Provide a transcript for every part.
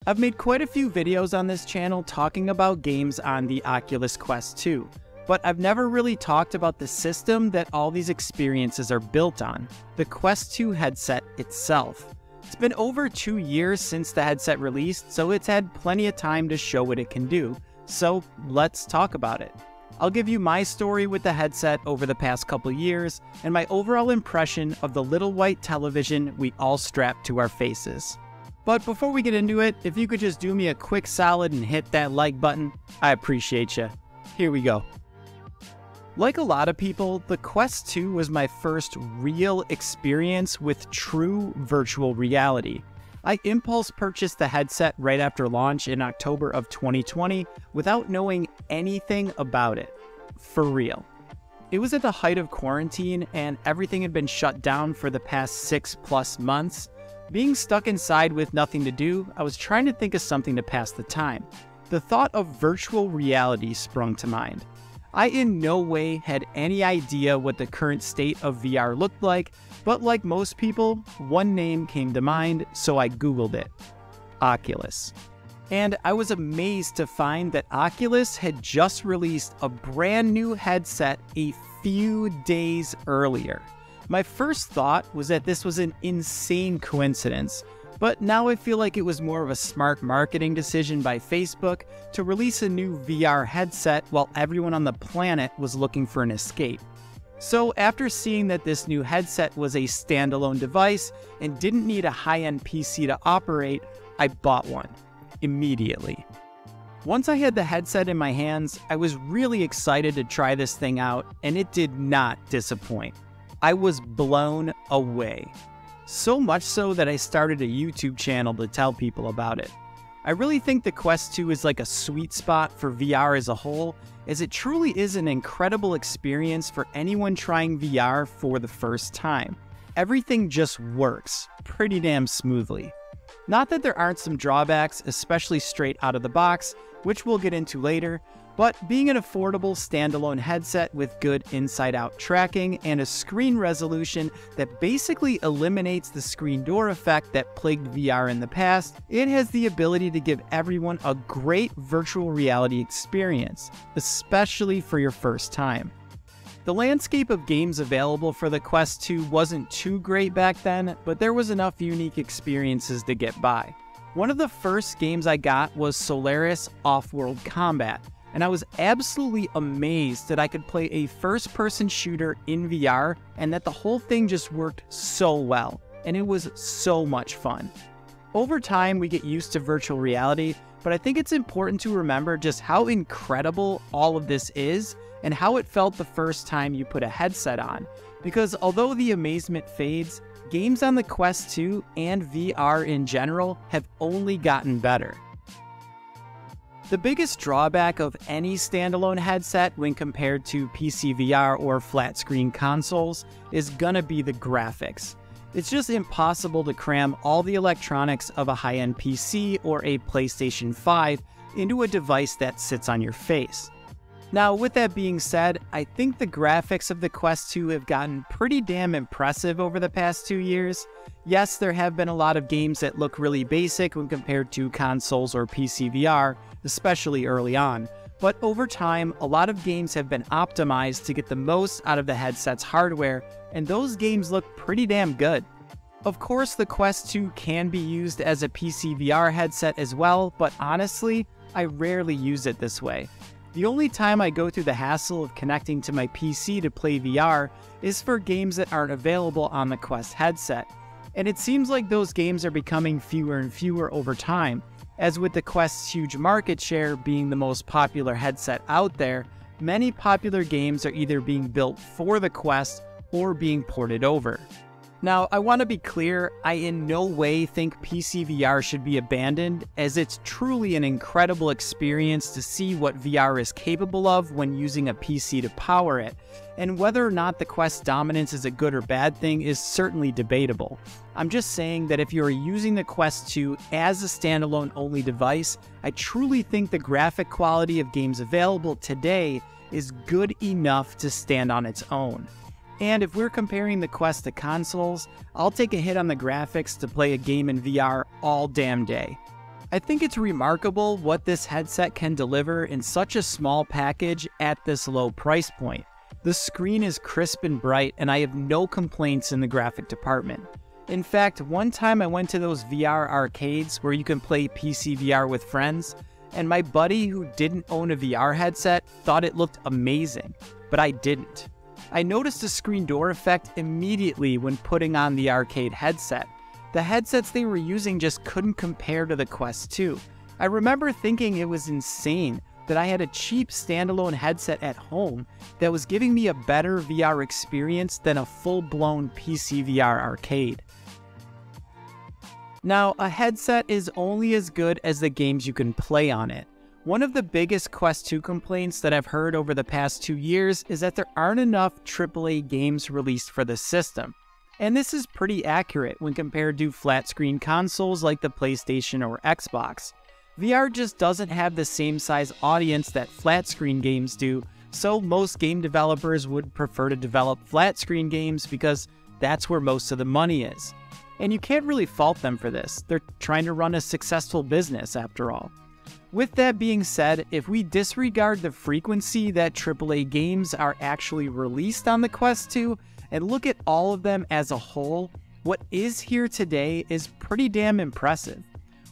I've made quite a few videos on this channel talking about games on the Oculus Quest 2, but I've never really talked about the system that all these experiences are built on, the Quest 2 headset itself. It's been over 2 years since the headset released, so it's had plenty of time to show what it can do, so let's talk about it. I'll give you my story with the headset over the past couple years, and my overall impression of the little white television we all strap to our faces. But before we get into it, if you could just do me a quick solid and hit that like button, I appreciate you. Here we go. Like a lot of people, the Quest 2 was my first real experience with true virtual reality. I impulse purchased the headset right after launch in October of 2020 without knowing anything about it. For real. It was at the height of quarantine and everything had been shut down for the past 6+ months. Being stuck inside with nothing to do, I was trying to think of something to pass the time. The thought of virtual reality sprung to mind. I in no way had any idea what the current state of VR looked like, but like most people, one name came to mind, so I Googled it. Oculus. And I was amazed to find that Oculus had just released a brand new headset a few days earlier. My first thought was that this was an insane coincidence, but now I feel like it was more of a smart marketing decision by Facebook to release a new VR headset while everyone on the planet was looking for an escape. So after seeing that this new headset was a standalone device and didn't need a high-end PC to operate, I bought one immediately. Once I had the headset in my hands, I was really excited to try this thing out, and it did not disappoint. I was blown away. So much so that I started a YouTube channel to tell people about it. I really think the Quest 2 is like a sweet spot for VR as a whole, as it truly is an incredible experience for anyone trying VR for the first time. Everything just works pretty damn smoothly. Not that there aren't some drawbacks, especially straight out of the box, which we'll get into later, but being an affordable standalone headset with good inside-out tracking and a screen resolution that basically eliminates the screen door effect that plagued VR in the past, it has the ability to give everyone a great virtual reality experience, especially for your first time. The landscape of games available for the Quest 2 wasn't too great back then, but there was enough unique experiences to get by. One of the first games I got was Solaris Off-World Combat, and I was absolutely amazed that I could play a first-person shooter in VR and that the whole thing just worked so well, and it was so much fun. Over time, we get used to virtual reality, but I think it's important to remember just how incredible all of this is and how it felt the first time you put a headset on, because although the amazement fades, games on the Quest 2 and VR in general have only gotten better. The biggest drawback of any standalone headset when compared to PC VR or flat screen consoles is gonna be the graphics. It's just impossible to cram all the electronics of a high-end PC or a PlayStation 5 into a device that sits on your face. Now, with that being said, I think the graphics of the Quest 2 have gotten pretty damn impressive over the past 2 years. Yes, there have been a lot of games that look really basic when compared to consoles or PC VR, especially early on, but over time, a lot of games have been optimized to get the most out of the headset's hardware, and those games look pretty damn good. Of course, the Quest 2 can be used as a PC VR headset as well, but honestly, I rarely use it this way. The only time I go through the hassle of connecting to my PC to play VR is for games that aren't available on the Quest headset, and it seems like those games are becoming fewer and fewer over time, as with the Quest's huge market share being the most popular headset out there, many popular games are either being built for the Quest or being ported over. Now, I want to be clear, I in no way think PC VR should be abandoned, as it's truly an incredible experience to see what VR is capable of when using a PC to power it, and whether or not the Quest dominance is a good or bad thing is certainly debatable. I'm just saying that if you're using the Quest 2 as a standalone only device, I truly think the graphic quality of games available today is good enough to stand on its own. And if we're comparing the Quest to consoles, I'll take a hit on the graphics to play a game in VR all damn day. I think it's remarkable what this headset can deliver in such a small package at this low price point. The screen is crisp and bright, and I have no complaints in the graphic department. In fact, one time I went to those VR arcades where you can play PC VR with friends, and my buddy who didn't own a VR headset thought it looked amazing, but I didn't. I noticed a screen door effect immediately when putting on the arcade headset. The headsets they were using just couldn't compare to the Quest 2. I remember thinking it was insane that I had a cheap standalone headset at home that was giving me a better VR experience than a full-blown PC VR arcade. Now, a headset is only as good as the games you can play on it. One of the biggest Quest 2 complaints that I've heard over the past 2 years is that there aren't enough AAA games released for the system. And this is pretty accurate when compared to flat-screen consoles like the PlayStation or Xbox. VR just doesn't have the same size audience that flat-screen games do, so most game developers would prefer to develop flat-screen games because that's where most of the money is. And you can't really fault them for this. They're trying to run a successful business after all. With that being said, if we disregard the frequency that AAA games are actually released on the Quest 2 and look at all of them as a whole, what is here today is pretty damn impressive.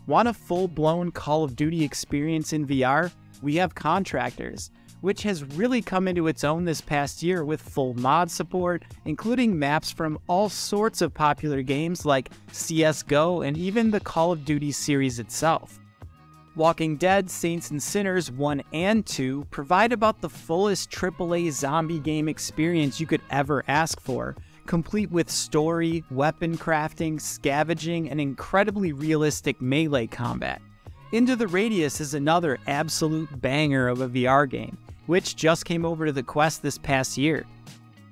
Want a full-blown Call of Duty experience in VR? We have Contractors, which has really come into its own this past year with full mod support, including maps from all sorts of popular games like CSGO and even the Call of Duty series itself. Walking Dead, Saints and Sinners 1 and 2 provide about the fullest AAA zombie game experience you could ever ask for, complete with story, weapon crafting, scavenging, and incredibly realistic melee combat. Into the Radius is another absolute banger of a VR game, which just came over to the Quest this past year.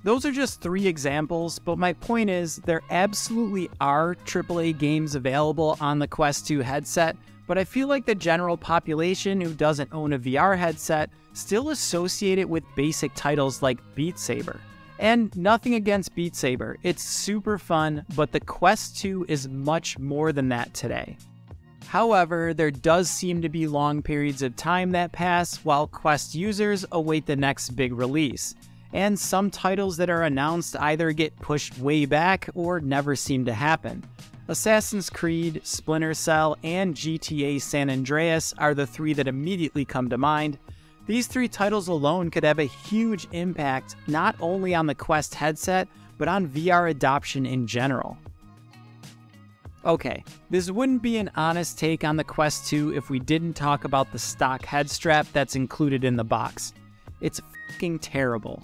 Those are just 3 examples, but my point is there absolutely are AAA games available on the Quest 2 headset, but I feel like the general population who doesn't own a VR headset still associate it with basic titles like Beat Saber. And nothing against Beat Saber, it's super fun, but the Quest 2 is much more than that today. However, there does seem to be long periods of time that pass while Quest users await the next big release, and some titles that are announced either get pushed way back or never seem to happen. Assassin's Creed, Splinter Cell, and GTA San Andreas are the 3 that immediately come to mind. These 3 titles alone could have a huge impact not only on the Quest headset, but on VR adoption in general. Okay, this wouldn't be an honest take on the Quest 2 if we didn't talk about the stock head strap that's included in the box. It's fucking terrible.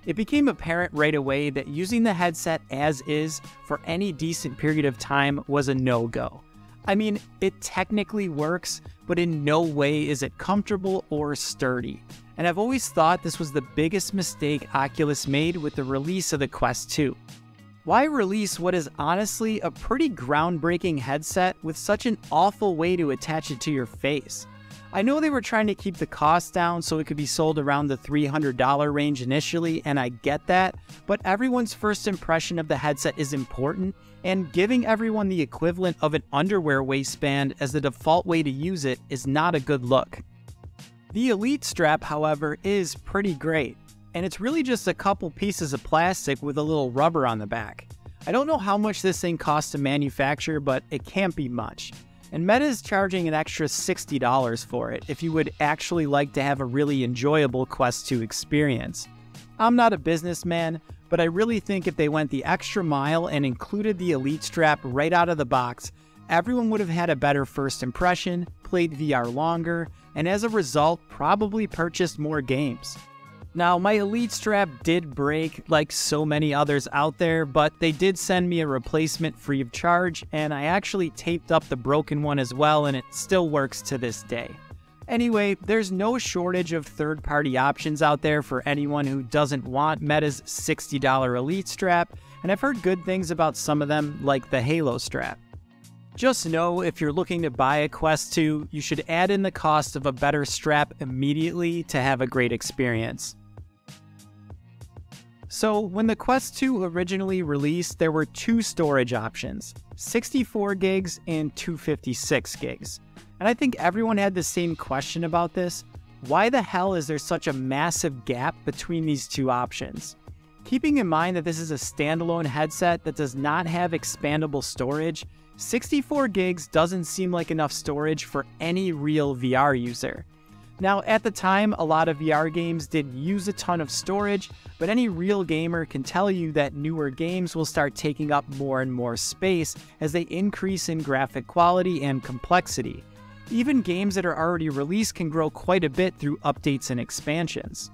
It became apparent right away that using the headset as is for any decent period of time was a no-go. I mean, it technically works, but in no way is it comfortable or sturdy. And I've always thought this was the biggest mistake Oculus made with the release of the Quest 2. Why release what is honestly a pretty groundbreaking headset with such an awful way to attach it to your face? I know they were trying to keep the cost down so it could be sold around the $300 range initially, and I get that, but everyone's first impression of the headset is important, and giving everyone the equivalent of an underwear waistband as the default way to use it is not a good look. The Elite strap, however, is pretty great, and it's really just a couple pieces of plastic with a little rubber on the back. I don't know how much this thing costs to manufacture, but it can't be much. And Meta is charging an extra $60 for it if you would actually like to have a really enjoyable Quest 2 experience. I'm not a businessman, but I really think if they went the extra mile and included the Elite strap right out of the box, everyone would have had a better first impression, played VR longer, and as a result, probably purchased more games. Now, my Elite strap did break like so many others out there, but they did send me a replacement free of charge, and I actually taped up the broken one as well, and it still works to this day. Anyway, there's no shortage of third-party options out there for anyone who doesn't want Meta's $60 Elite strap, and I've heard good things about some of them, like the Halo strap. Just know if you're looking to buy a Quest 2, you should add in the cost of a better strap immediately to have a great experience. So, when the Quest 2 originally released, there were 2 storage options, 64 gigs and 256 gigs. And I think everyone had the same question about this. Why the hell is there such a massive gap between these two options? Keeping in mind that this is a standalone headset that does not have expandable storage, 64 gigs doesn't seem like enough storage for any real VR user. Now, at the time, a lot of VR games did use a ton of storage, but any real gamer can tell you that newer games will start taking up more and more space as they increase in graphic quality and complexity. Even games that are already released can grow quite a bit through updates and expansions.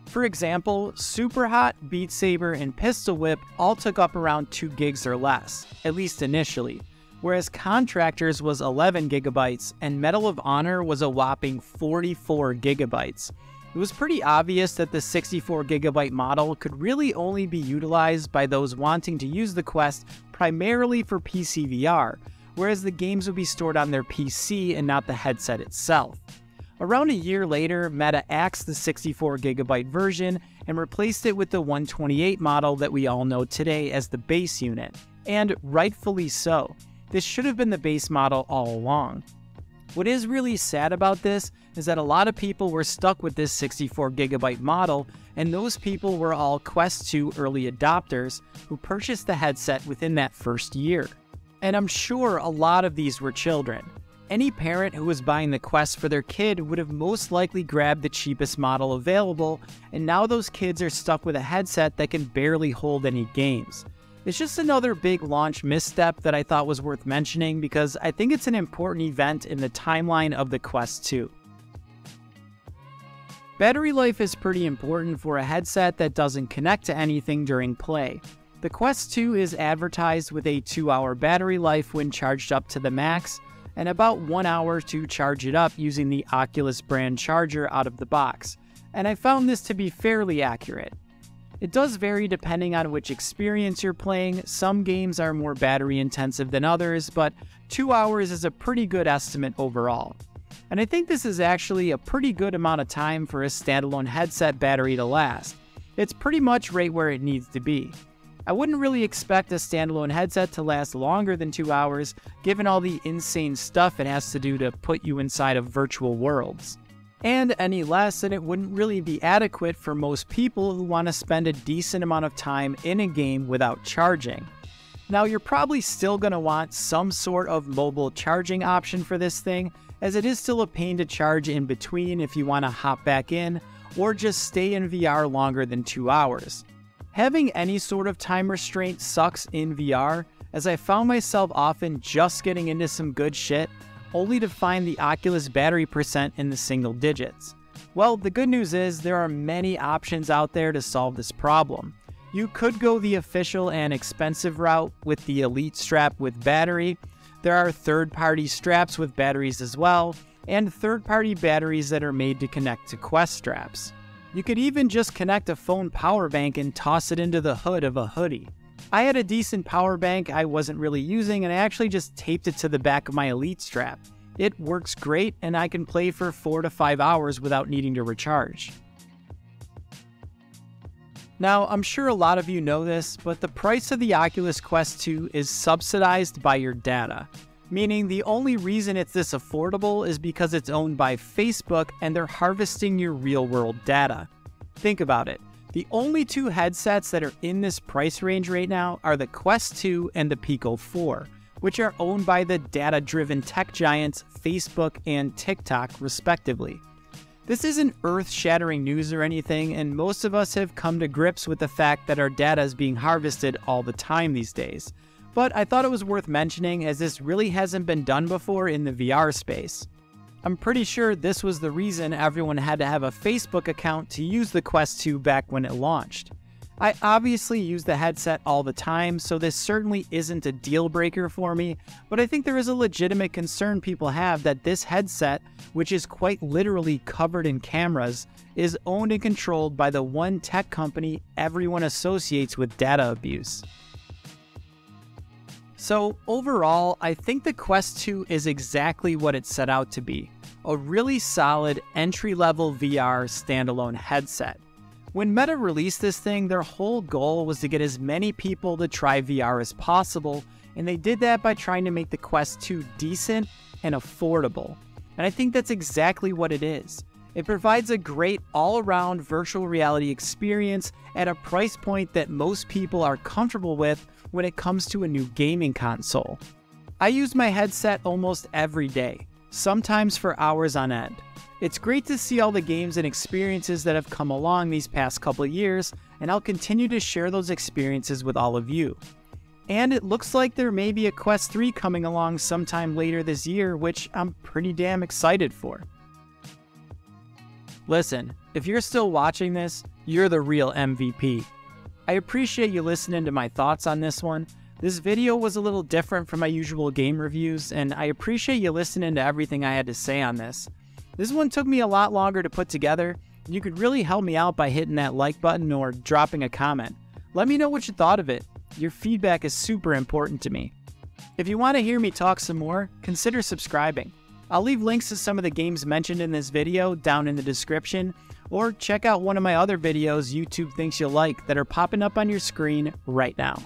For example, Superhot, Beat Saber, and Pistol Whip all took up around 2 gigs or less, at least initially, whereas Contractors was 11 gigabytes and Medal of Honor was a whopping 44 gigabytes. It was pretty obvious that the 64 gigabyte model could really only be utilized by those wanting to use the Quest primarily for PC VR, whereas the games would be stored on their PC and not the headset itself. Around a year later, Meta axed the 64 gigabyte version and replaced it with the 128 model that we all know today as the base unit, and rightfully so. This should have been the base model all along. What is really sad about this is that a lot of people were stuck with this 64 gigabyte model, and those people were all Quest 2 early adopters who purchased the headset within that first year. And I'm sure a lot of these were children. Any parent who was buying the Quest for their kid would have most likely grabbed the cheapest model available, and now those kids are stuck with a headset that can barely hold any games. It's just another big launch misstep that I thought was worth mentioning because I think it's an important event in the timeline of the Quest 2. Battery life is pretty important for a headset that doesn't connect to anything during play. The Quest 2 is advertised with a 2-hour battery life when charged up to the max, and about 1 hour to charge it up using the Oculus brand charger out of the box, and I found this to be fairly accurate. It does vary depending on which experience you're playing. Some games are more battery intensive than others, but 2 hours is a pretty good estimate overall. And I think this is actually a pretty good amount of time for a standalone headset battery to last. It's pretty much right where it needs to be. I wouldn't really expect a standalone headset to last longer than 2 hours, given all the insane stuff it has to do to put you inside of virtual worlds. And any less, and it wouldn't really be adequate for most people who want to spend a decent amount of time in a game without charging. Now, you're probably still going to want some sort of mobile charging option for this thing, as it is still a pain to charge in between if you want to hop back in, or just stay in VR longer than 2 hours. Having any sort of time restraint sucks in VR, as I found myself often just getting into some good shit, only to find the Oculus battery percent in the single digits. Well, the good news is there are many options out there to solve this problem. You could go the official and expensive route with the Elite strap with battery. There are third-party straps with batteries as well, and third-party batteries that are made to connect to Quest straps. You could even just connect a phone power bank and toss it into the hood of a hoodie. I had a decent power bank I wasn't really using, and I actually just taped it to the back of my Elite strap. It works great, and I can play for 4 to 5 hours without needing to recharge. Now, I'm sure a lot of you know this, but the price of the Oculus Quest 2 is subsidized by your data. Meaning the only reason it's this affordable is because it's owned by Facebook and they're harvesting your real-world data. Think about it. The only 2 headsets that are in this price range right now are the Quest 2 and the Pico 4, which are owned by the data-driven tech giants Facebook and TikTok, respectively. This isn't earth-shattering news or anything, and most of us have come to grips with the fact that our data is being harvested all the time these days. But I thought it was worth mentioning as this really hasn't been done before in the VR space. I'm pretty sure this was the reason everyone had to have a Facebook account to use the Quest 2 back when it launched. I obviously use the headset all the time, so this certainly isn't a deal breaker for me, but I think there is a legitimate concern people have that this headset, which is quite literally covered in cameras, is owned and controlled by the one tech company everyone associates with data abuse. So overall, I think the Quest 2 is exactly what it set out to be, a really solid entry-level VR standalone headset. When Meta released this thing, their whole goal was to get as many people to try VR as possible, and they did that by trying to make the Quest 2 decent and affordable. and I think that's exactly what it is. It provides a great all-around virtual reality experience at a price point that most people are comfortable with when it comes to a new gaming console. I use my headset almost every day, sometimes for hours on end. It's great to see all the games and experiences that have come along these past couple of years, and I'll continue to share those experiences with all of you. And it looks like there may be a Quest 3 coming along sometime later this year, which I'm pretty damn excited for. Listen, if you're still watching this, you're the real MVP. I appreciate you listening to my thoughts on this one. This video was a little different from my usual game reviews, and I appreciate you listening to everything I had to say on this. This one took me a lot longer to put together, and you could really help me out by hitting that like button or dropping a comment. Let me know what you thought of it. Your feedback is super important to me. If you want to hear me talk some more, consider subscribing. I'll leave links to some of the games mentioned in this video down in the description, or check out one of my other videos YouTube thinks you'll like that are popping up on your screen right now.